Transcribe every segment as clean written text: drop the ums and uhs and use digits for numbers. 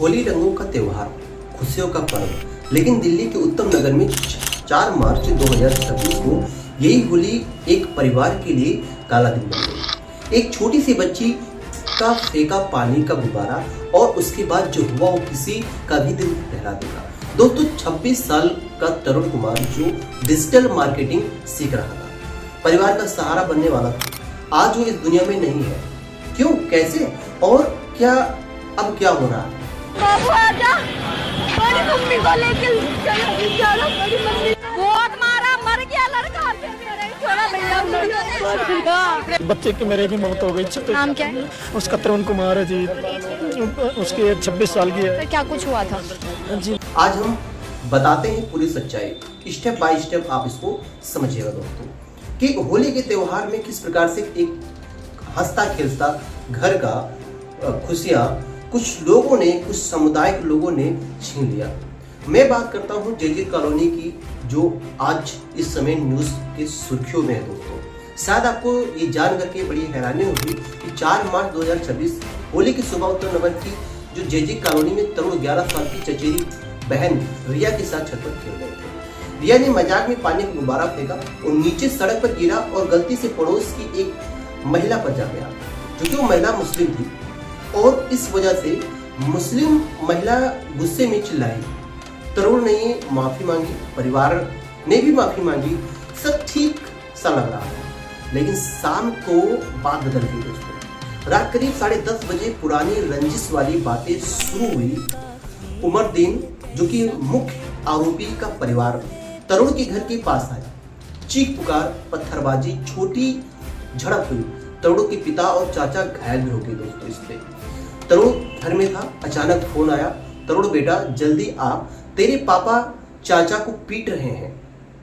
होली रंगों का त्योहार, खुशियों का पर्व। लेकिन दिल्ली के उत्तम नगर में 4 मार्च 2026 को यही होली एक परिवार के लिए काला दिन बन गई। एक छोटी सी बच्ची का फेंका पानी का गुब्बारा और उसके बाद जो हुआ वो किसी का भी दिल दहला देगा। दोस्तों, 26 साल का तरुण कुमार जो डिजिटल मार्केटिंग सीख रहा था, परिवार का सहारा बनने वाला था, आज वो इस दुनिया में नहीं है। क्यों, कैसे और क्या, अब क्या हो रहा है? बाबू आजा, बड़ी मम्मी को लेके चलो, बड़ी मम्मी बहुत मारा, मर गया लड़का मेरे, छोड़ा भैया। बच्चे की मेरे की मौत हो गई। नाम क्या है? उसका तरुण कुमार है जी, उसकी 26 साल की है। फिर क्या कुछ हुआ था जी? आज हम बताते हैं पूरी सच्चाई, स्टेप बाय स्टेप आप इसको समझिएगा दोस्तों, कि होली के त्योहार में किस प्रकार से एक हंसता खेलता घर का खुशियां कुछ लोगों ने, कुछ समुदाय के लोगों ने छीन लिया। मैं बात करता हूं जेजे कॉलोनी की, जो आज इस समय न्यूज के सुर्खियों में है दोस्तों। शायद आपको ये जान करके बड़ी हैरानी होगी कि 4 मार्च 2026 होली की सुबह उत्तर नगर की जो जेजे कॉलोनी में तरुण 11 साल की चचेरी बहन रिया के साथ छत पर खेल रहे थे। रिया ने मजाक में पानी का गुब्बारा फेंका और नीचे सड़क पर गिरा और गलती से पड़ोस की एक महिला पर जा गया, क्योंकि वो महिला मुस्लिम थी और इस वजह से मुस्लिम महिला गुस्से में चिल्लाई। तरुण ने माफी मांगी, परिवार ने भी माफी मांगी, सब ठीक सा लग रहा है। लेकिन शाम को बात बदल गई दोस्तों। रात करीब 10:30 बजे पुरानी रंजिश वाली बातें शुरू हुई। उमरदीन, जो कि मुख्य आरोपी का परिवार, तरुण के घर के पास आया। चीख पुकार, पत्थरबाजी, छोटी झड़प हुई। तरुण के पिता और चाचा घायल भी हो गए दोस्तों। इस पे तरुण घर में था, अचानक फोन आया, तरुण बेटा जल्दी आ, तेरे पापा चाचा को पीट रहे हैं।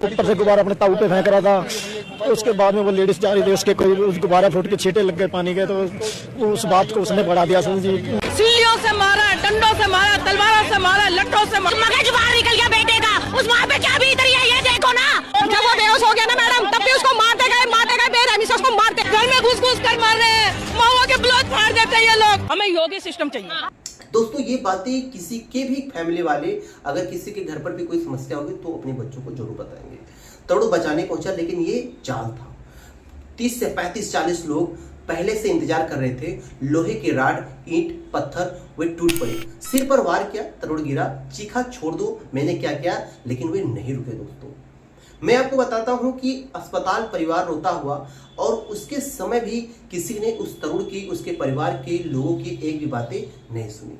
ऊपर से गुब्बारा अपने ताऊ पे फेंक रहा था। उसके बाद में वो लेडीज जा रही थी, उसके कोई उस गुब्बारा फूट के छींटे लग गए पानी के, तो उस बात को उसने बढ़ा दिया। जी, सीढ़ियों से मारा, डंडों से मारा, तलवारों से मारा, लट्टों से मारा। मगज बाहर निकल गया बेटे का। उस माँ पे क्या बीत रही है ये देखो ना। जब वो बेहोश हो गया ना मैडम, तब भी उसको मारते गए बेरहमी से उसको मारते। घर में घुस कर मार रहे हैं, माओ के ब्लाउज फाड़ देते हैं ये लोग। हमें योगी सिस्टम चाहिए। दोस्तों, ये बातें किसी के भी फैमिली वाले, अगर किसी के घर पर भी कोई समस्या होगी तो अपने बच्चों को जरूर बताएंगे। तरुण बचाने पहुंचा, लेकिन ये चाल था। 30 से 35-40 लोग पहले से इंतजार कर रहे थे। लोहे के राड, ईंट, पत्थर वे टूट पड़े। सिर पर वार किया, तरुण गिरा, चीखा छोड़ दो मैंने क्या किया, लेकिन वे नहीं रुके दोस्तों। मैं आपको बताता हूं कि अस्पताल परिवार रोता हुआ और उसके समय भी किसी ने उस तरुण की, उसके परिवार के लोगों की एक भी बातें नहीं सुनी।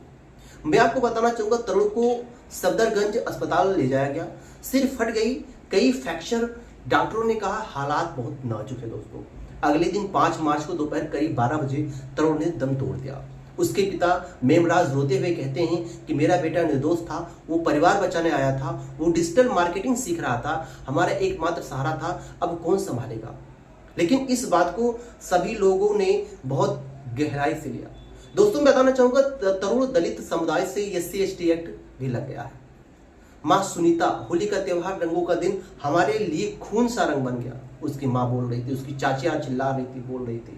मैं आपको बताना चाहूंगा, तरुण को सफदरगंज अस्पताल ले जाया गया। सिर फट गई, कई फ्रैक्चर। डॉक्टरों ने कहा हालात बहुत नाजुक है दोस्तों। अगले दिन 5 मार्च को दोपहर करीब 12 बजे तरुण ने दम तोड़ दिया। उसके पिता मेमराज रोते हुए कहते हैं कि मेरा बेटा निर्दोष था, वो परिवार बचाने आया था, वो डिजिटल मार्केटिंग सीख रहा था, हमारा एकमात्र सहारा था, अब कौन संभालेगा। लेकिन इस बात को सभी लोगों ने बहुत गहराई से लिया। दोस्तों, मैं बताना चाहूंगा, तरुण दलित समुदाय से SC/ST एक्ट भी लग गया है। माँ सुनीता, होली का त्योहार, रंगों का दिन, हमारे लिए खून सा रंग बन गया, उसकी माँ बोल रही थी, उसकी चाचियां चिल्ला रही थी, बोल रही थी।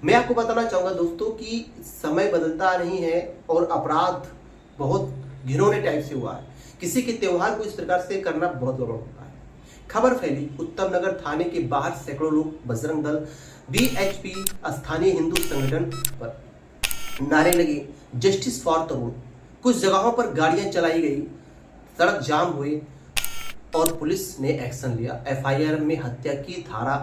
मैं आपको बताना चाहूंगा दोस्तों कि समय बदलता नहीं है और अपराध बहुत घिनौने टाइप से हुआ है। किसी के त्योहार को इस प्रकार से करना बहुत गलत होता है। खबर फैली, उत्तम नगर थाने के बाहर सैकड़ों लोग बजरंग दल, BHP, स्थानीय हिंदू संगठन पर नारे लगे, जस्टिस फॉर तरुण। कुछ जगहों पर गाड़ियां चलाई गई, सड़क जाम हुए और पुलिस ने एक्शन लिया। FIR में हत्या की धारा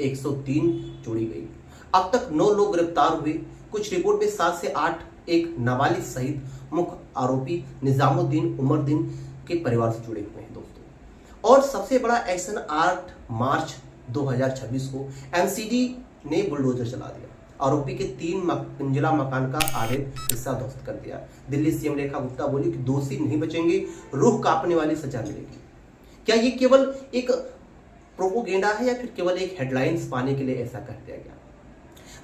103 जोड़ी गई। अब तक 9 लोग गिरफ्तार हुए। कुछ रिपोर्ट में 7 से 8 एक नाबालिग सहित मुख्य आरोपी निजामुद्दीन उमरदीन के परिवार से जुड़े हुए हैं दोस्तों। और सबसे बड़ा एक्शन 8 मार्च 2026 को MCD ने बुलडोजर चला दिया। आरोपी के 3 मंजिला मकान का आधे हिस्सा ध्वस्त कर दिया। दिल्ली CM रेखा गुप्ता बोली कि दोषी नहीं बचेंगे, रूह कांपने वाली सजा मिलेगी। क्या ये केवल एक प्रोपोगेंडा है या फिर केवल एक हेडलाइंस पाने के लिए ऐसा कर दिया गया?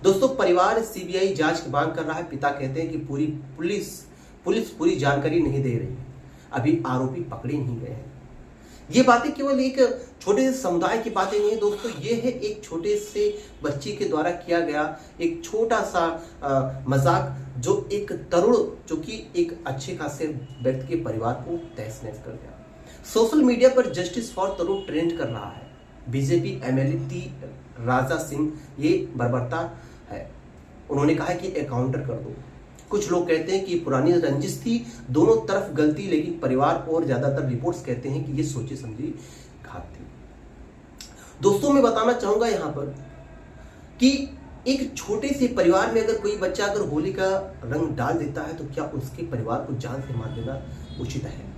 दोस्तों, परिवार CBI जांच की मांग कर रहा है। पिता कहते हैं कि पुलिस पूरी जानकारी नहीं दे रही, अभी आरोपी पकड़े नहीं गए हैं। ये बातें केवल एक छोटे से समुदाय की बातें नहीं है दोस्तों, ये है एक छोटे से बच्ची के द्वारा किया गया एक छोटा सा मजाक, जो एक तरुण, जो कि एक अच्छे खासे व्यक्ति के परिवार को तहस नहस कर गया। सोशल मीडिया पर जस्टिस फॉर तरुण ट्रेंड कर रहा है। BJP MLA T Raja Singh ये बर्बरता है, उन्होंने कहा कि एनकाउंटर कर दो। कुछ लोग कहते हैं कि पुरानी रंजिश थी, दोनों तरफ गलती, लेकिन परिवार और ज्यादातर रिपोर्ट्स कहते हैं कि ये सोची समझी घात थी। दोस्तों मैं बताना चाहूंगा यहाँ पर कि एक छोटे से परिवार में अगर कोई बच्चा अगर होली का रंग डाल देता है तो क्या उसके परिवार को जान से मार देना उचित है?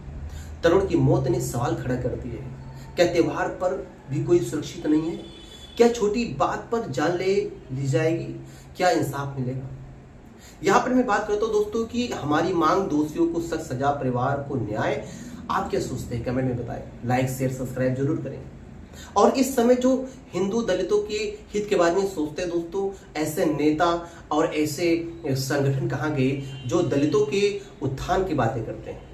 तरुण की मौत ने सवाल खड़ा कर दिए हैं। क्या त्योहार पर भी कोई सुरक्षित नहीं है? क्या छोटी बात पर जान ले ली जाएगी? क्या इंसाफ मिलेगा? यहाँ पर मैं बात करता हूँ दोस्तों कि हमारी मांग दोषियों को सख्त सजा, परिवार को न्याय। आप क्या सोचते हैं कमेंट में बताएं। लाइक शेयर सब्सक्राइब जरूर करें। और इस समय जो हिंदू दलितों के हित के बारे में सोचते हैं दोस्तों, ऐसे नेता और ऐसे संगठन कहाँ गए जो दलितों के उत्थान की बातें करते हैं?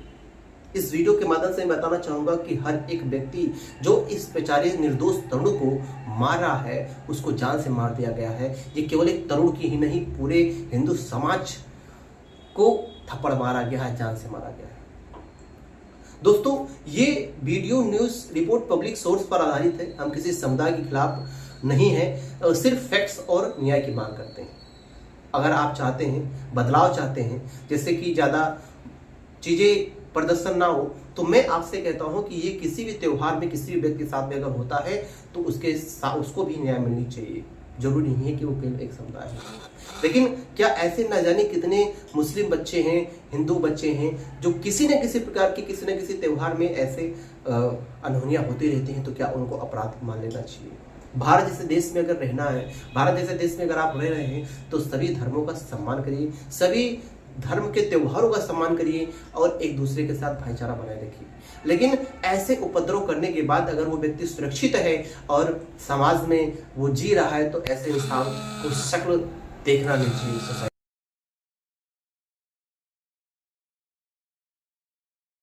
इस वीडियो के माध्यम से मैं बताना चाहूंगा कि हर एक व्यक्ति जो इस बेचारे निर्दोष तरुण को मार रहा है, उसको जान से मार दिया गया है। ये केवल एक तरुण की ही नहीं, पूरे हिंदू समाज को थप्पड़ मारा गया है, जान से मारा गया है। दोस्तों ये video news report public source पर आधारित है। हम किसी समुदाय के खिलाफ नहीं है, सिर्फ फैक्ट्स और न्याय की मांग करते हैं। अगर आप चाहते हैं, बदलाव चाहते हैं, जैसे कि ज्यादा चीजें प्रदर्शन ना हो, तो मैं आपसे कहता हूं कि ये किसी भी त्योहार में किसी भी व्यक्ति के साथ में अगर होता है तो उसको भी न्याय मिलनी चाहिए। जरूरी नहीं है कि वो केवल एक समुदाय है। लेकिन क्या ऐसे न जाने कितने मुस्लिम बच्चे हैं, हिंदू बच्चे हैं जो किसी न किसी प्रकार के किसी न किसी त्योहार में ऐसे अनहोनियां होती रहती हैं, तो क्या उनको अपराध मान लेना चाहिए? भारत जैसे देश में अगर रहना है, भारत जैसे देश में अगर आप रह रहे हैं तो सभी धर्मों का सम्मान करिए, सभी धर्म के त्योहारों का सम्मान करिए और एक दूसरे के साथ भाईचारा बनाए रखिए। लेकिन ऐसे उपद्रव करने के बाद अगर वो व्यक्ति सुरक्षित है और समाज में वो जी रहा है तो ऐसे इंसान को शक्ल देखना नहीं चाहिए सोसाइटी